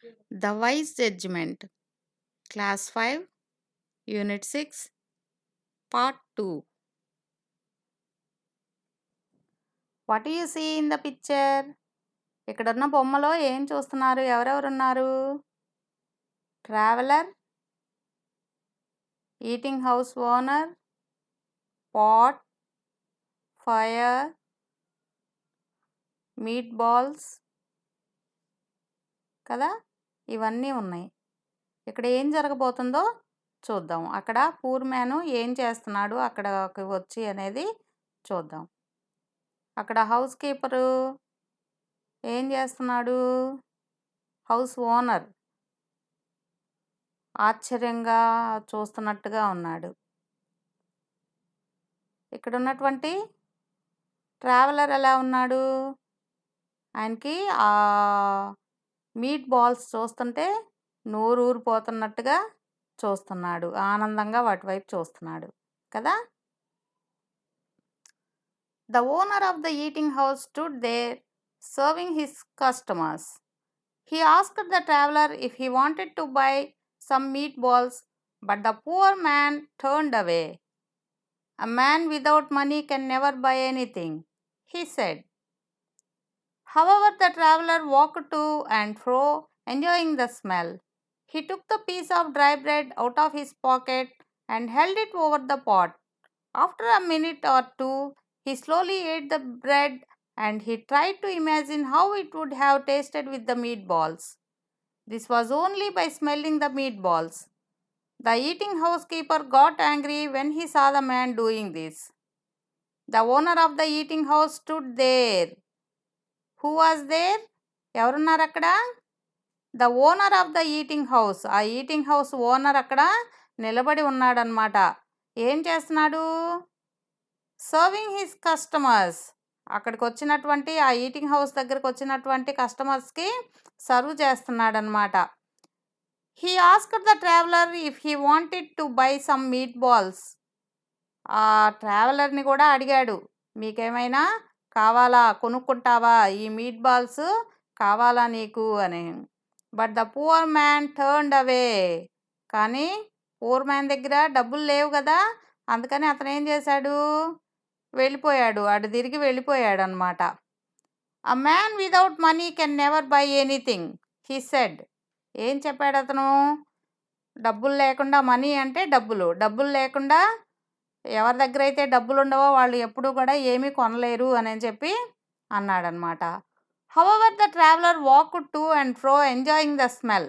The Wise Judgment, Class 5, Unit 6, Part 2. What do you see in the picture? ఇక్కడున్న బొమ్మలో ఏం చూస్తున్నారు? ఎవరెవరున్నారు? Traveller, eating house owner, pot, fire, meatballs కదా, ఇవన్నీ ఉన్నాయి. ఇక్కడ ఏం జరగబోతుందో చూద్దాం. అక్కడ పూర్ మ్యాను ఏం చేస్తున్నాడు అక్కడికి వచ్చి అనేది చూద్దాం. అక్కడ హౌస్ కీపరు ఏం చేస్తున్నాడు? హౌస్ ఓనర్ ఆశ్చర్యంగా చూస్తున్నట్టుగా ఉన్నాడు. ఇక్కడ ఉన్నటువంటి ట్రావెలర్ ఎలా ఉన్నాడు? ఆయనకి ఆ మీట్ బాల్స్ చూస్తుంటే నోరు ఊరిపోతున్నట్టుగా చూస్తున్నాడు, ఆనందంగా వాటి వైపు చూస్తున్నాడు కదా. The owner of the eating house stood there serving his customers. He asked the traveler if he wanted to buy some meatballs, but the poor man turned away. A man without money can never buy anything, he said. However, the traveler walked to and fro, enjoying the smell. He took the piece of dry bread out of his pocket and held it over the pot. After a minute or two, he slowly ate the bread and he tried to imagine how it would have tasted with the meatballs. This was only by smelling the meatballs. The eating housekeeper got angry when he saw the man doing this. The owner of the eating house stood there. Who was there? ఎవరున్నారు అక్కడ? The owner of the eating house. ఆ eating house owner అక్కడ నిలబడి ఉన్నాడనమాట. ఏం చేస్తున్నాడు? Serving his customers. అక్కడికి వచ్చినటువంటి ఆ ఈటింగ్ హౌస్ దగ్గరకు వచ్చినటువంటి కస్టమర్స్కి సర్వ్ చేస్తున్నాడనమాట. He asked the traveller if he wanted to buy some meatballs. ఆ ట్రావెలర్ని కూడా అడిగాడు, మీకేమైనా కావాలా, కొనుక్కుంటావా, ఈ మీట్ బాల్స్ కావాలా నీకు అని. But the poor man turned away. కానీ పూర్ మ్యాన్ దగ్గర డబ్బులు లేవు కదా, అందుకని అతను ఏం చేశాడు? వెళ్ళిపోయాడు, అటు తిరిగి వెళ్ళిపోయాడు అనమాట. A man without money can never buy anything, he said. ఏం చెప్పాడు అతను? డబ్బులు లేకుండా, మనీ అంటే డబ్బులు, డబ్బులు లేకుండా ఎవరి దగ్గర అయితే డబ్బులు ఉండవో వాళ్ళు ఎప్పుడూ కూడా ఏమీ కొనలేరు అని చెప్పి అన్నాడనమాట. However the traveller walked to and fro enjoying the smell.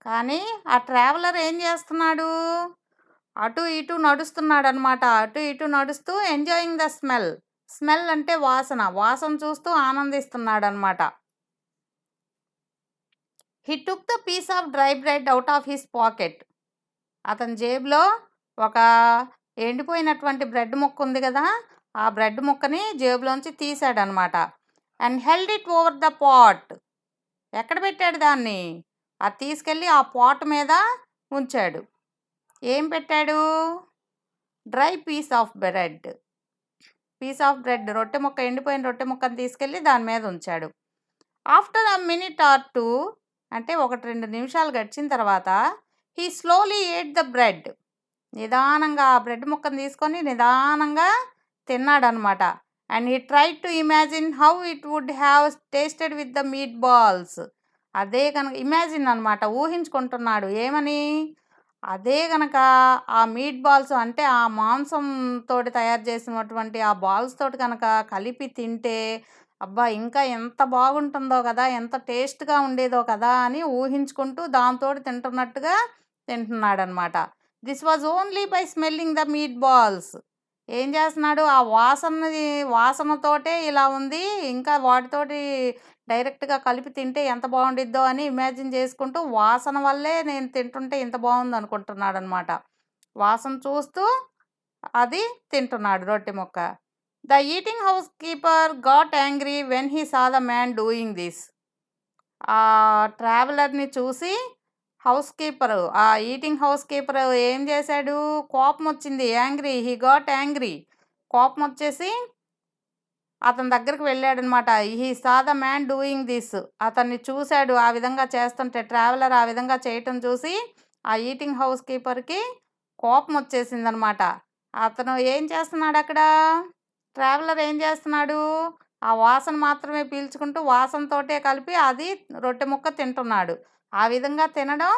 కానీ ఆ ట్రావెలర్ ఏం చేస్తున్నాడు? అటు ఇటు నడుస్తున్నాడు అనమాట. అటు ఇటు నడుస్తూ ఎంజాయింగ్ ద స్మెల్. స్మెల్ అంటే వాసన, వాసన చూస్తూ ఆనందిస్తున్నాడు అనమాట. He took the piece of dry bread out of his pocket. అతని జేబులో ఒక ఎండిపోయినటువంటి బ్రెడ్ ముక్క ఉంది కదా, ఆ బ్రెడ్ ముక్కని జేబులోంచి తీసాడనమాట. And held it over the pot. ఎక్కడ పెట్టాడు దాన్ని? అది తీసుకెళ్ళి ఆ పాట్ మీద ఉంచాడు. ఏం పెట్టాడు? Dry piece of bread. Piece of bread, రొట్టె ముక్క, ఎండిపోయిన రొట్టె ముక్కని తీసుకెళ్ళి దాని మీద ఉంచాడు. After a minute or two, అంటే 1-2 నిమిషాలు గడిచిన తర్వాత, he slowly ate the bread. నిదానంగా ఆ బ్రెడ్ ముక్కను తీసుకొని నిదానంగా తిన్నాడనమాట. And he tried to imagine how it would have tasted with the meatballs. అదే కనుక ఇమాజిన్ అనమాట, ఊహించుకుంటున్నాడు. ఏమని? అదే కనుక ఆ మీట్ బాల్స్ అంటే ఆ మాంసంతో తయారు చేసినటువంటి ఆ బాల్స్ తోటి కనుక కలిపి తింటే అబ్బా ఇంకా ఎంత బాగుంటుందో కదా, ఎంత టేస్ట్గా ఉండేదో కదా అని ఊహించుకుంటూ దాంతో తింటున్నట్టుగా తింటున్నాడనమాట. This was only by smelling the meatballs. ఏం చేస్తున్నాడు? ఆ వాసనతోటే ఇలా ఉంది, ఇంకా వాటితోటి డైరెక్ట్గా కలిపి తింటే ఎంత బాగుండిద్దో అని ఇమాజిన్ చేసుకుంటూ వాసన వల్లే నేను తింటుంటే ఇంత బాగుంది అనుకుంటున్నాడు అనమాట. వాసన చూస్తూ అది తింటున్నాడు రొట్టె ముక్క. The eating house keeper got angry when he saw the man doing this. ఆ ట్రావెలర్ని చూసి హౌస్ కీపరు, ఆ ఈటింగ్ హౌస్ కీపర్ ఏం చేశాడు? కోపం వచ్చింది. Angry, he got angry. కోపం వచ్చేసి అతని దగ్గరికి వెళ్ళాడనమాట. He saw the man doing this. అతన్ని చూశాడు ఆ విధంగా చేస్తుంటే. ట్రావెలర్ ఆ విధంగా చేయటం చూసి ఆ ఈటింగ్ హౌస్ కీపర్కి కోపం వచ్చేసిందనమాట. అతను ఏం చేస్తున్నాడు అక్కడ? ట్రావెలర్ ఏం చేస్తున్నాడు? ఆ వాసన మాత్రమే పీల్చుకుంటూ వాసనతోటే కలిపి అది రొట్టె ముక్క తింటున్నాడు. ఆ విధంగా తినడం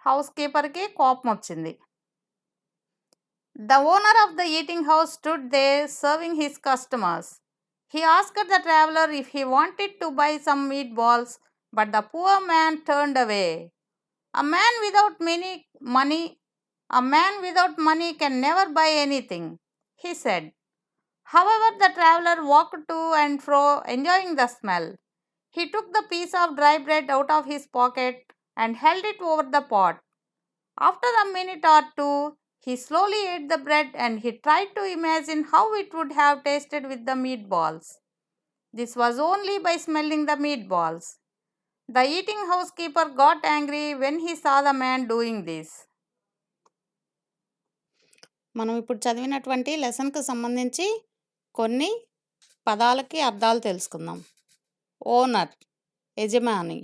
హౌస్ కీపర్కి కోపం వచ్చింది. The owner of the eating house stood there serving his customers. He asked the traveler if he wanted to buy some meatballs, but the poor man turned away. A man without money can never buy anything, he said. However, the traveler walked to and fro, enjoying the smell. He took the piece of dry bread out of his pocket and held it over the pot. After a minute or two, he slowly ate the bread and he tried to imagine how it would have tasted with the meatballs. This was only by smelling the meatballs. The eating house keeper got angry when he saw the man doing this. మనం ఇప్పుడు చదివినటువంటి లెసన్కు సంబంధించి కొన్ని పదాలకి అర్థాలు తెలుసుకుందాం. Owner యజమాని,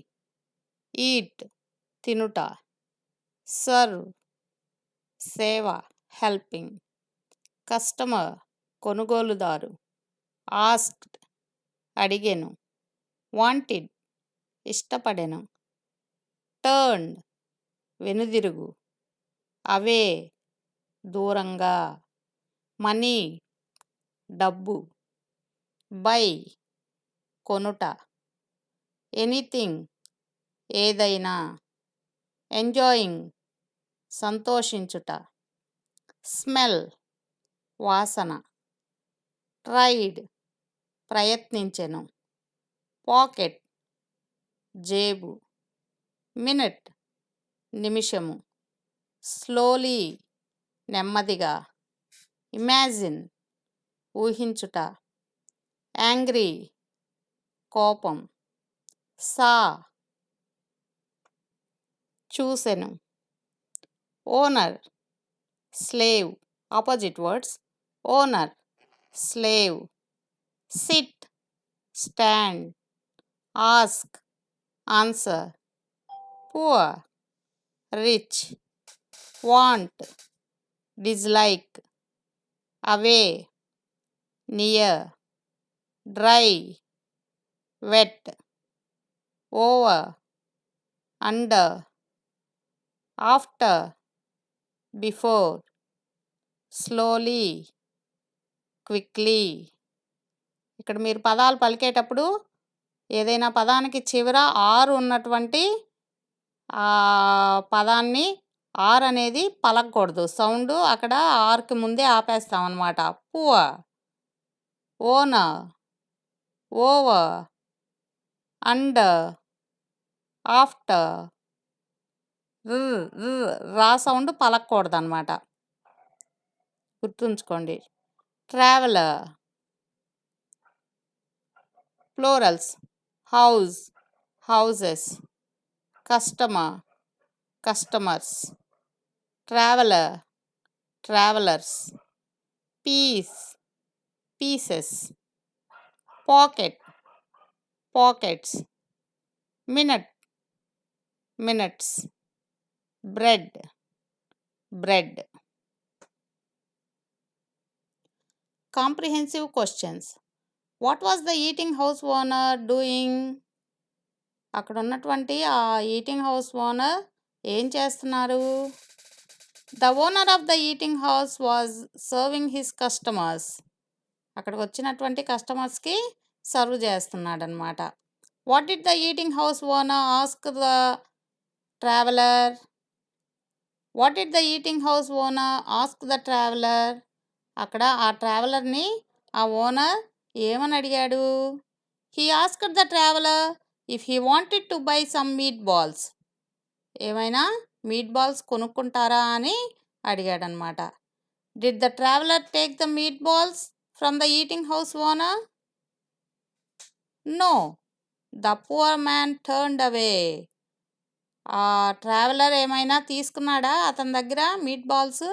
eat తినుట, serve సేవ హెల్పింగ్, కస్టమర్ కొనుగోలుదారు, ఆస్క్డ్ అడిగెను, వాంటెడ్ ఇష్టపడెను, టర్న్డ్ వెనుదిరుగు, అవే దూరంగా, మనీ డబ్బు, బై కొనుట, ఎనీథింగ్ ఏదైనా, ఎంజాయింగ్ సంతోషించుట, స్మెల్ వాసన, ట్రైడ్ ప్రయత్నించెను, పాకెట్ జేబు, మినిట్ నిమిషము, స్లోలీ నెమ్మదిగా, ఇమాజిన్ ఊహించుట, యాంగ్రీ కోపం, సా చూసెను, owner slave opposite words owner slave, sit stand, ask answer, poor rich, want dislike, away near, dry wet, over under, after before, slowly quickly. ఇక్కడ మీరు పదాలు పలికేటప్పుడు ఏదైనా పదానికి చివర ఆర్ ఉన్నటువంటి పదాన్ని ఆర్ అనేది పలకూడదు. సౌండ్ అక్కడ ఆర్కి ముందే ఆపేస్తాం అన్నమాట. Poor, owner, over, under, after, రా సౌండ్ పలకూడదు అన్నమాట. గుర్తుంచుకోండి. Traveller plurals house houses, customer customers, traveller travellers, piece pieces, pocket pockets, minute minutes, bread bread. Comprehensive questions. What was the eating house owner doing? అక్కడ ఉన్నటువంటి ఆ eating house owner ఏం చేస్తున్నారు? The owner of the eating house was serving his customers. అక్కడికి వచ్చినటువంటి కస్టమర్స్కి serve చేస్తున్నాడు అనమాట. What did the eating house owner ask the traveller? What did the eating house owner ask the traveller? అక్కడ ఆ ట్రావెలర్ని ఆ ఓనర్ ఏమని అడిగాడు? He asked the traveller if he wanted to buy some meatballs. ఏమైనా meatballs కొనుక్కుంటారా అని అడిగాడనమాట. Did the traveller take the meatballs from the eating house owner? No, the poor man turned away. ఆ traveller ఏమైనా తీసుకున్నాడా అతని దగ్గర meat balls?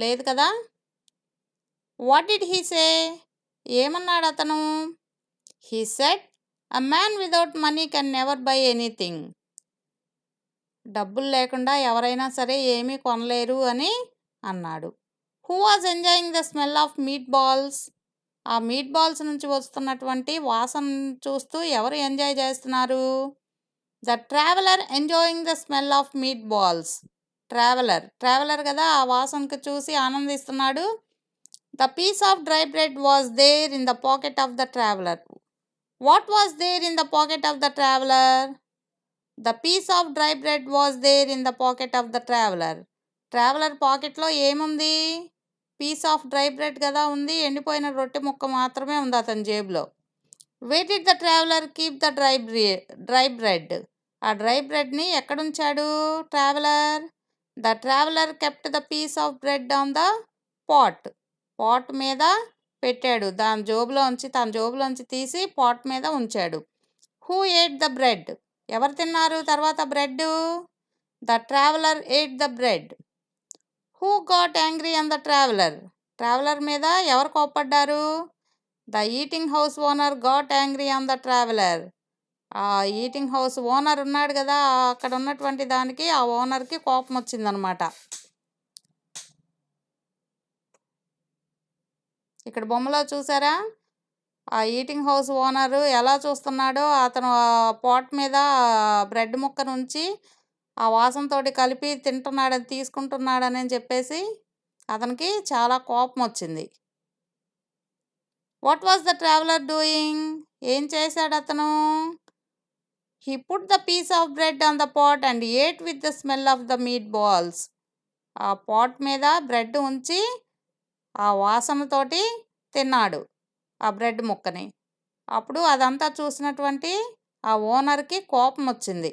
లేదు కదా. What did he say? ఏమన్నాడు అతను? He said, a man without money can never buy anything. డబ్బులు లేకుండా ఎవరైనా సరే ఏమీ కొనలేరు అని అన్నాడు. Who was enjoying the smell of meatballs? ఆ మీట్ బాల్స్ నుంచి వస్తున్నటువంటి వాసన చూస్తూ ఎవరు ఎంజాయ్ చేస్తున్నారు? The traveller enjoying the smell of meatballs. Traveller కదా, ఆ వాసనకు చూసి ఆనందిస్తున్నాడు. The piece of dry bread was there in the pocket of the traveller. What was there in the pocket of the traveller? The piece of dry bread was there in the pocket of the traveller. Traveller పాకెట్లో ఏముంది? Piece of dry bread కదా ఉంది, ఎండిపోయిన రొట్టె ముక్క మాత్రమే ఉంది అతని జేబులో. Where did the traveller keep the dry bread? ఆ డ్రై బ్రెడ్ని ఎక్కడుంచాడు traveller? The traveller kept the piece of bread on the pot మీద పెట్టాడు. తన జోబులోంచి తీసి పాట్ మీద ఉంచాడు. Who ate the bread? ఎవరు తిన్నారు తర్వాత bread? The traveller ate the bread. Who got angry on the traveller మీద ఎవరు కోప్పడ్డారు? The eating house owner got angry on the traveller. ఆ ఈటింగ్ హౌస్ ఓనర్ ఉన్నాడు కదా, అక్కడ ఉన్నటువంటి దానికి, ఆ ఓనర్కి కోపం వచ్చిందనమాట. ఇక్కడ బొమ్మలో చూసారా? ఆ ఈటింగ్ హౌస్ ఓనరు ఎలా చూస్తున్నాడో, అతను పాట్ మీద బ్రెడ్ ముక్కను ఉంచి ఆ వాసనతోటి కలిపి తీసుకుంటున్నాడని చెప్పేసి అతనికి చాలా కోపం వచ్చింది. What was the traveller doing? ఏం చేశాడు అతను? He put the piece of bread on the pot and ate with the smell of the meatballs. ఆ పాట్ మీద బ్రెడ్ ఉంచి ఆ వాసనతోటి తిన్నాడు ఆ బ్రెడ్ ముక్కని. అప్పుడు అదంతా చూసినటువంటి ఆ ఓనర్కి కోపం వచ్చింది.